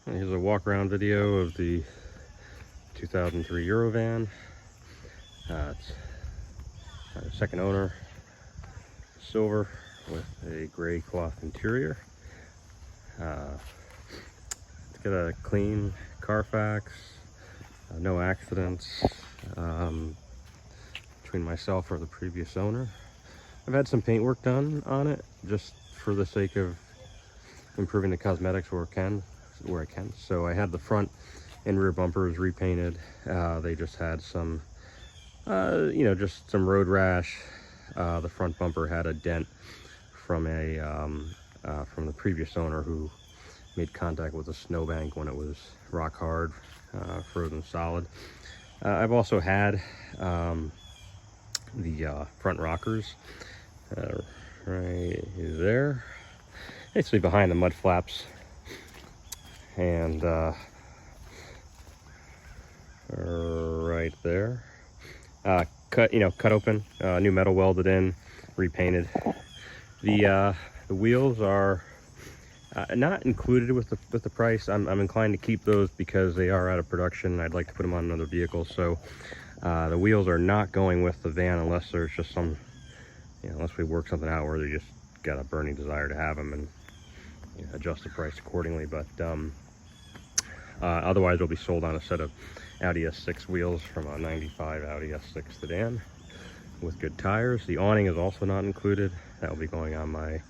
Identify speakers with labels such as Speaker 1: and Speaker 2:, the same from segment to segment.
Speaker 1: Here's a walk around video of the 2003 Eurovan. It's second owner, silver with a gray cloth interior. It's got a clean Carfax, no accidents between myself or the previous owner. I've had some paint work done on it just for the sake of improving the cosmetics where I can. So I had the front and rear bumpers repainted. They just had some, just some road rash. The front bumper had a dent from from the previous owner who made contact with a snowbank when it was rock hard, frozen solid. I've also had the front rockers right there, basically behind the mud flaps, and right there, cut open, new metal welded in, repainted. The wheels are not included with the price. I'm inclined to keep those because they are out of production. I'd like to put them on another vehicle, so the wheels are not going with the van unless there's just some, unless we work something out where they just got a burning desire to have them, and adjust the price accordingly. But otherwise they'll be sold on a set of Audi S6 wheels from a 95 Audi S6 sedan with good tires. The awning is also not included. That will be going on my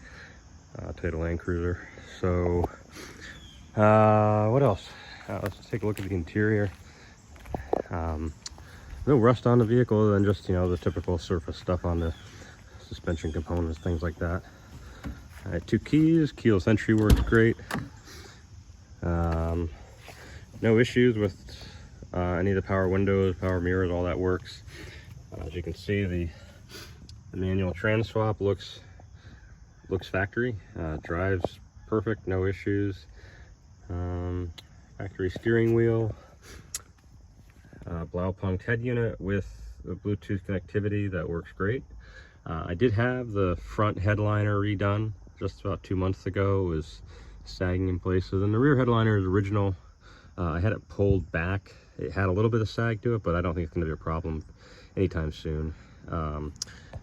Speaker 1: Toyota Land Cruiser. So what else? Let's take a look at the interior. No rust on the vehicle other than just the typical surface stuff on the suspension components, things like that. I had 2 keys. Keyless entry works great. No issues with any of the power windows, power mirrors, all that works. As you can see, the manual trans swap looks factory. Drives perfect, no issues. Factory steering wheel. Blaupunkt head unit with the Bluetooth connectivity that works great. I did have the front headliner redone just about 2 months ago. It was sagging in places, and the rear headliner is original. I had it pulled back. It had a little bit of sag to it, but I don't think it's going to be a problem anytime soon.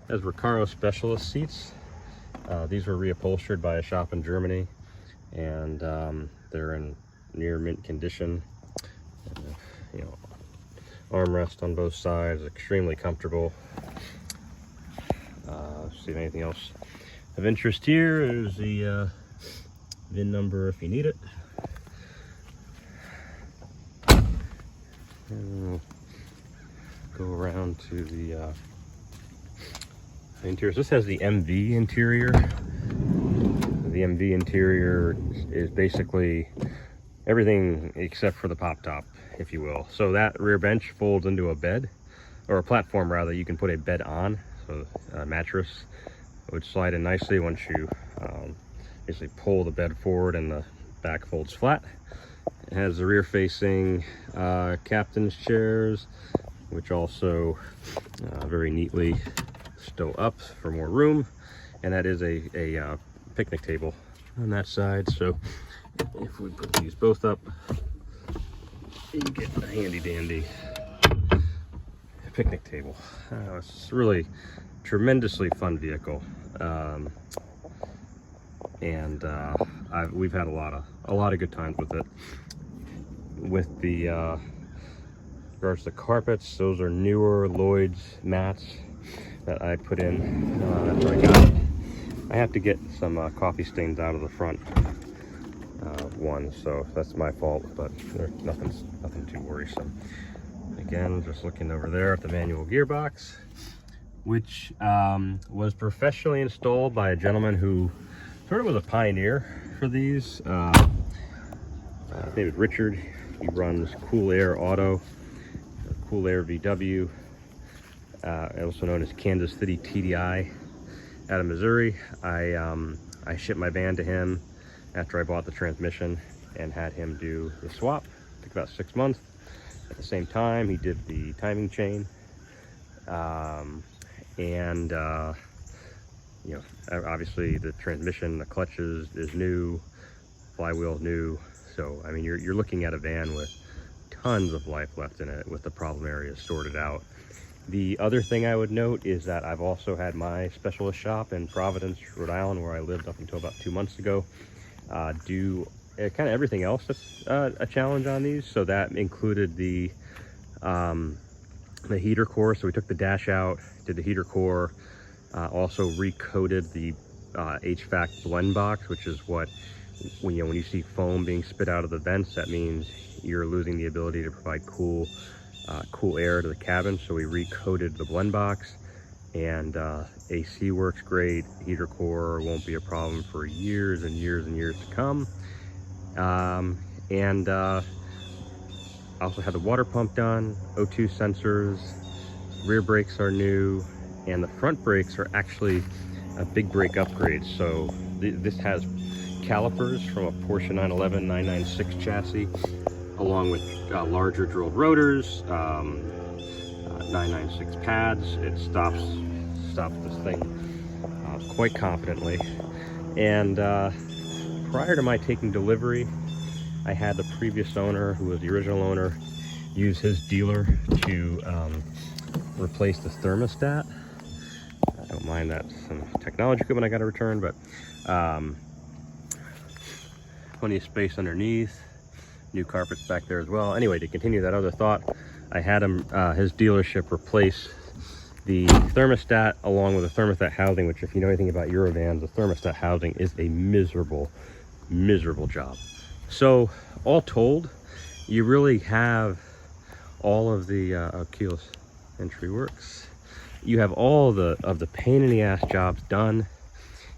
Speaker 1: As Recaro Specialist seats, these were reupholstered by a shop in Germany, and they're in near mint condition. Armrest on both sides, extremely comfortable. See if anything else of interest here is the VIN number if you need it. And go around to the interior. So this has the MV interior. The MV interior is basically everything except for the pop top, if you will. So that rear bench folds into a bed, or a platform rather. You can put a bed on, so a mattress would slide in nicely once you basically pull the bed forward and the back folds flat. It has the rear facing captain's chairs, which also very neatly stow up for more room, and that is a picnic table on that side. So if we put these both up, you get a handy dandy picnic table. It's really tremendously fun vehicle, and we've had a lot of good times with it. With the regards to carpets, those are newer Lloyd's mats that I put in after I got it. I have to get some coffee stains out of the front one, so that's my fault, but nothing too worrisome. Again, just looking over there at the manual gearbox, which was professionally installed by a gentleman who sort of was a pioneer for these. His name is Richard. He runs Cool Air Auto, Cool Air VW, also known as Kansas City TDI, out of Missouri. I shipped my van to him after I bought the transmission and had him do the swap. It took about 6 months. At the same time, he did the timing chain, and obviously the transmission, the clutches is new, flywheel new. So I mean, you're looking at a van with tons of life left in it, with the problem areas sorted out. The other thing I would note is that I've also had my specialist shop in Providence, Rhode Island, where I lived up until about 2 months ago, do kind of everything else that's a challenge on these. So that included the heater core. So we took the dash out, did the heater core, also recoated the HVAC blend box, which is what, when you see foam being spit out of the vents, that means you're losing the ability to provide cool air to the cabin. So we recoated the blend box, and AC works great. Heater core won't be a problem for years and years and years to come. I also had the water pump done, O2 sensors, rear brakes are new, and the front brakes are actually a big brake upgrade. So this has calipers from a Porsche 911 996 chassis, along with larger drilled rotors, 996 pads. It stops this thing quite confidently. And prior to my taking delivery, I had the previous owner, who was the original owner, use his dealer to replace the thermostat. I don't mind that, some technology equipment I got to return, but plenty of space underneath. New carpets back there as well. Anyway, to continue that other thought, I had him, his dealership, replace the thermostat along with the thermostat housing, which, if you know anything about Eurovans, the thermostat housing is a miserable job. So all told, you really have all of the keyless entry works. You have all of the pain in the ass jobs done,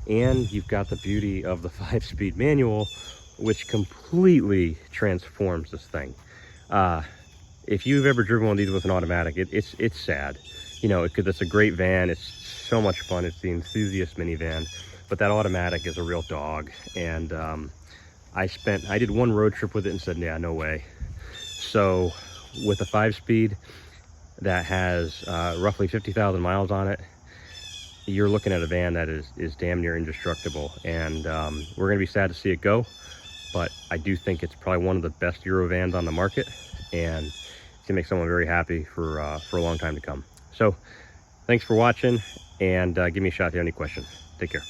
Speaker 1: and you've got the beauty of the 5-speed manual, which completely transforms this thing. If you've ever driven one of these with an automatic, it's sad. You know, because it's a great van. It's so much fun. It's the enthusiast minivan, but that automatic is a real dog. And I did one road trip with it and said, yeah, no way. So with a 5-speed that has roughly 50,000 miles on it, you're looking at a van that is damn near indestructible. And we're gonna be sad to see it go, but I do think it's probably one of the best Eurovans on the market, and it's gonna make someone very happy for a long time to come. So thanks for watching, and give me a shout if you have any questions. Take care.